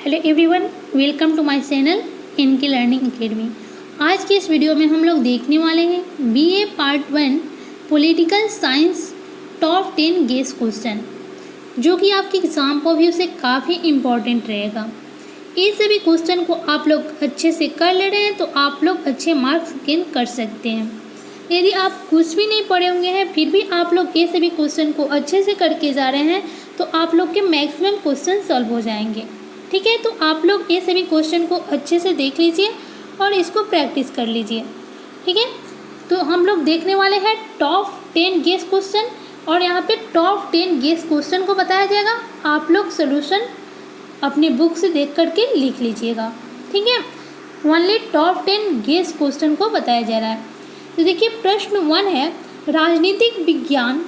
Hello everyone, welcome to my channel इनकी learning academy. आज की इस वीडियो में हम लोग देखने वाले हैं BA part 1 political science top 10 guess question, जो कि आपके एग्जाम को भी उसे काफ़ी इम्पोर्टेंट रहेगा। ये सभी क्वेश्चन को आप लोग अच्छे से कर ले रहे हैं तो आप लोग अच्छे मार्क्स गेन कर सकते हैं। यदि आप कुछ भी नहीं पढ़े होंगे हैं फिर भी आप लोग ये सभी क्वेश्चन को अच्छे से करके जा रहे हैं तो आप लोग के मैक्सिमम क्वेश्चन सॉल्व हो जाएंगे। ठीक है, तो आप लोग ये सभी क्वेश्चन को अच्छे से देख लीजिए और इसको प्रैक्टिस कर लीजिए। ठीक है, तो हम लोग देखने वाले हैं टॉप 10 गेस क्वेश्चन और यहाँ पे टॉप 10 गेस क्वेश्चन को बताया जाएगा। आप लोग सोल्यूशन अपने बुक से देख करके लिख लीजिएगा। ठीक है, ओनली टॉप 10 गेस क्वेश्चन को बताया जा रहा है। तो देखिए, प्रश्न 1 है, राजनीतिक विज्ञान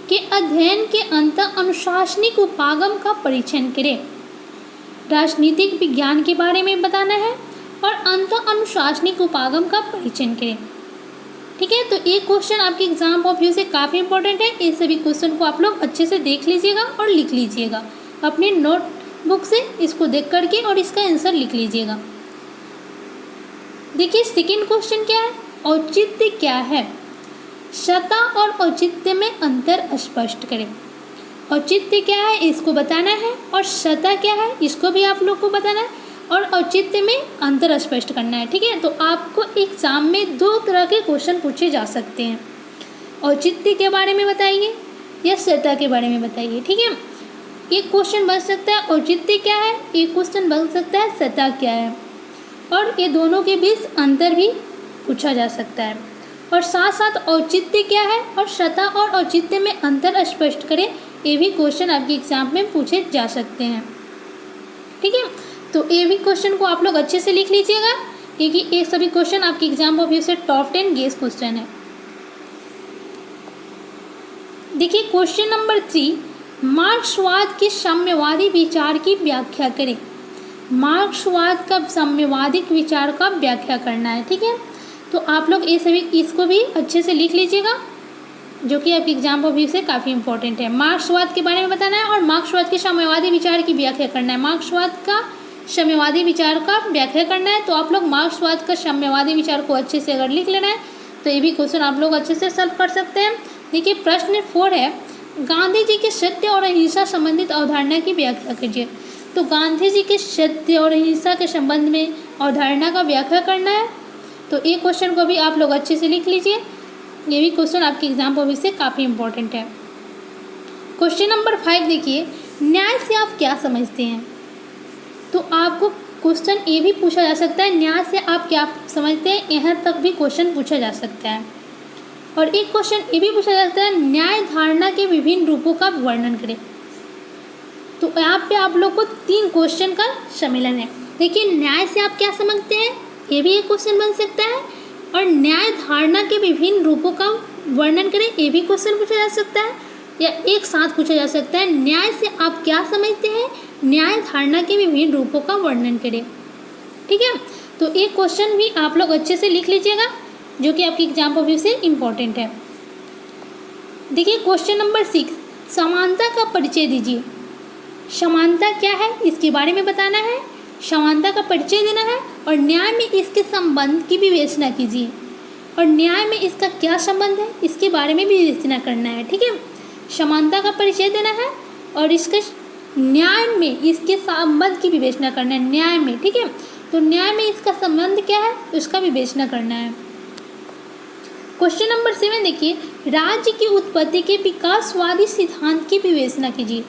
के अध्ययन के अंत अनुशासनिक उपागम का परीक्षण करें। राजनीतिक विज्ञान के बारे में बताना है और अंत अनुशासनिक उपागम का परीक्षण करें। ठीक है, तो ये क्वेश्चन आपके एग्जाम ऑफ व्यू से काफ़ी इंपॉर्टेंट है। इस सभी क्वेश्चन को आप लोग अच्छे से देख लीजिएगा और लिख लीजिएगा अपने नोटबुक से। इसको देख करके और इसका आंसर लिख लीजिएगा। देखिए, सेकंड क्वेश्चन क्या है, औचित्य क्या है। सत्ता और औचित्य में अंतर स्पष्ट करें। औचित्य क्या है इसको बताना है और सत्ता क्या है इसको भी आप लोग को बताना है और औचित्य में अंतर स्पष्ट करना है। ठीक है, तो आपको एग्जाम में 2 तरह के क्वेश्चन पूछे जा सकते हैं। औचित्य के बारे में बताइए या सत्ता के बारे में बताइए। ठीक है, एक क्वेश्चन बन सकता है औचित्य क्या है, एक क्वेश्चन बन सकता है सत्ता क्या है, और ये दोनों के बीच अंतर भी पूछा जा सकता है। और साथ साथ औचित्य क्या है और सत्ता और औचित्य में अंतर स्पष्ट करें, ये भी क्वेश्चन आपके एग्जाम में पूछे जा सकते हैं। ठीक है, तो ये भी क्वेश्चन को आप लोग अच्छे से लिख लीजिएगा क्योंकि ये सभी क्वेश्चन आपके एग्जाम ऑफ व्यू से टॉप 10 गेस क्वेश्चन है। देखिए, क्वेश्चन नंबर 3, मार्क्सवाद के साम्यवादी विचार की व्याख्या करें। मार्क्सवाद का साम्यवादी विचार का व्याख्या करना है। ठीक है, तो आप लोग ये सभी इसको भी अच्छे से लिख लीजिएगा, जो कि आपके एग्जाम ऑफ व्यू से काफ़ी इंपॉर्टेंट है। मार्क्सवाद के बारे में बताना है और मार्क्सवाद के साम्यवादी विचार की व्याख्या करना है। मार्क्सवाद का साम्यवादी विचार का व्याख्या करना है, तो आप लोग मार्क्सवाद का साम्यवादी विचार को अच्छे से अगर लिख लेना है तो ये भी क्वेश्चन आप लोग अच्छे से सॉल्व कर सकते हैं। देखिए, प्रश्न 4 है, गांधी जी के सत्य और अहिंसा संबंधित अवधारणा की व्याख्या कीजिए। तो गांधी जी के सत्य और अहिंसा के संबंध में अवधारणा का व्याख्या करना है, तो ये क्वेश्चन को भी आप लोग अच्छे से लिख लीजिए। ये भी क्वेश्चन आपके एग्जाम पर से काफ़ी इंपॉर्टेंट है। क्वेश्चन नंबर 5 देखिए, न्याय से आप क्या समझते हैं। तो आपको क्वेश्चन ये भी पूछा जा सकता है, न्याय से आप क्या समझते हैं, यहाँ तक भी क्वेश्चन पूछा जा सकता है। और एक क्वेश्चन ये भी पूछा जा सकता है, न्याय धारणा के विभिन्न रूपों का वर्णन करें। तो यहाँ पे आप लोग को 3 क्वेश्चन का सम्मेलन है। देखिए, न्याय से आप क्या समझते हैं, ये भी एक क्वेश्चन बन सकता है, और न्याय धारणा के विभिन्न रूपों का वर्णन करें, ये भी क्वेश्चन पूछा जा सकता है, या एक साथ पूछा जा सकता है, न्याय से आप क्या समझते हैं, न्याय धारणा के विभिन्न रूपों का वर्णन करें। ठीक है, तो एक क्वेश्चन भी आप लोग अच्छे से लिख लीजिएगा, जो कि आपके एग्जाम पर से इम्पोर्टेंट है। देखिए, क्वेश्चन नंबर 6, समानता का परिचय दीजिए। समानता क्या है इसके बारे में बताना है, समानता का परिचय देना है और न्याय में इसके संबंध की विवेचना कीजिए। और न्याय में इसका क्या संबंध है इसके बारे में भी विवेचना करना है। ठीक है, समानता का परिचय देना है और इसके न्याय में इसके संबंध की विवेचना करना है। न्याय में, ठीक है, तो न्याय में इसका संबंध क्या है उसका विवेचना करना है। क्वेश्चन नंबर 7 देखिए, राज्य की उत्पत्ति के विकासवादी सिद्धांत की विवेचना कीजिए।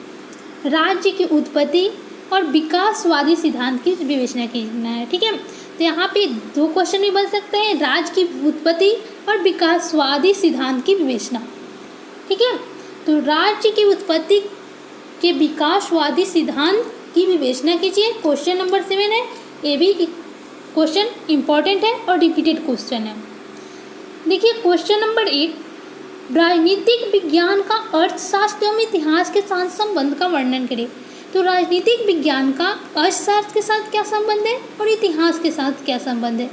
राज्य की उत्पत्ति और विकासवादी सिद्धांत की विवेचना करना है। ठीक है, तो यहाँ पे 2 क्वेश्चन भी बन सकते हैं, राज्य की उत्पत्ति और विकासवादी सिद्धांत की विवेचना। ठीक है, तो राज्य की उत्पत्ति के विकासवादी सिद्धांत की विवेचना कीजिए। क्वेश्चन नंबर 7 है, ये भी क्वेश्चन इंपॉर्टेंट है और रिपीटेड क्वेश्चन है। देखिए, क्वेश्चन नंबर 8, राजनीतिक विज्ञान का अर्थशास्त्र एवं इतिहास के साथ संबंध का वर्णन करें। तो राजनीतिक विज्ञान का अर्थशास्त्र के साथ क्या संबंध है और इतिहास के साथ क्या संबंध है।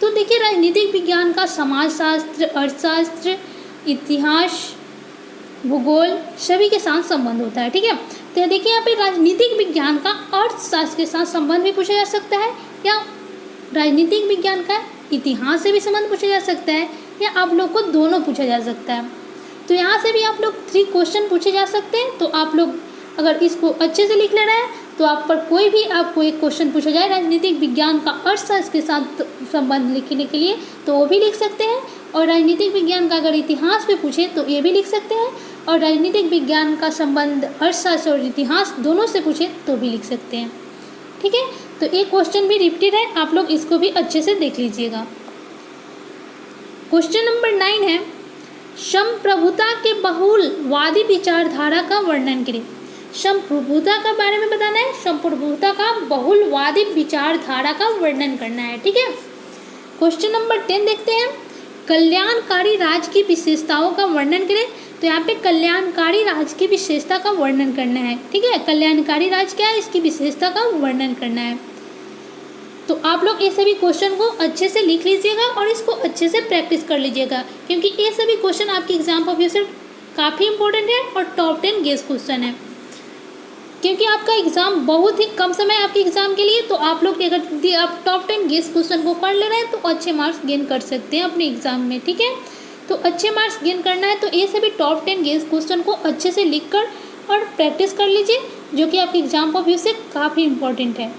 तो देखिए, राजनीतिक विज्ञान का समाजशास्त्र, अर्थशास्त्र, इतिहास, भूगोल सभी के साथ संबंध होता है। ठीक है, तो देखिए यहाँ पे राजनीतिक विज्ञान का अर्थशास्त्र के साथ संबंध भी पूछा जा सकता है, या राजनीतिक विज्ञान का इतिहास से भी संबंध पूछा जा सकता है, या आप लोग को दोनों पूछा जा सकता है। तो यहाँ से भी आप लोग 3 क्वेश्चन पूछे जा सकते हैं। तो आप लोग अगर इसको अच्छे से लिख लेना है तो आप पर कोई भी आपको एक क्वेश्चन पूछा जाए राजनीतिक विज्ञान का अर्थशास्त्र के साथ संबंध लिखने के लिए तो वो भी लिख सकते हैं, और राजनीतिक विज्ञान का अगर इतिहास पे पूछे तो ये भी लिख सकते हैं, और राजनीतिक विज्ञान का संबंध अर्थशास्त्र और इतिहास दोनों से पूछे तो भी लिख सकते हैं। ठीक है, तो एक क्वेश्चन भी रिपीटेड है, आप लोग इसको भी अच्छे से देख लीजिएगा। क्वेश्चन नंबर 9 है, संप्रभुता के बहुलवादी विचारधारा का वर्णन करें। संप्रभुता के बारे में बताना है, संप्रभुता का बहुलवादी विचारधारा का वर्णन करना है। ठीक है, क्वेश्चन नंबर 10 देखते हैं, कल्याणकारी राज्य की विशेषताओं का वर्णन करें। तो यहाँ पे कल्याणकारी राज्य की विशेषता का वर्णन करना है। ठीक है, कल्याणकारी राज्य क्या है, इसकी विशेषता का वर्णन करना है। तो आप लोग ये सभी क्वेश्चन को अच्छे से लिख लीजिएगा और इसको अच्छे से प्रैक्टिस कर लीजिएगा, क्योंकि ये सभी क्वेश्चन आपके एग्जाम ऑफ यूसर काफ़ी इंपॉर्टेंट है और टॉप 10 गेस क्वेश्चन है, क्योंकि आपका एग्ज़ाम बहुत ही कम समय है आपके एग्ज़ाम के लिए। तो आप लोग अगर आप टॉप 10 गेस क्वेश्चन को पढ़ ले रहे हैं तो अच्छे मार्क्स गेन कर सकते हैं अपने एग्ज़ाम में। ठीक है, तो अच्छे मार्क्स गेन करना है तो ये सभी टॉप 10 गेस क्वेश्चन को अच्छे से लिख कर और प्रैक्टिस कर लीजिए, जो कि आपके एग्जाम ऑफ यूसर काफ़ी इंपॉर्टेंट है।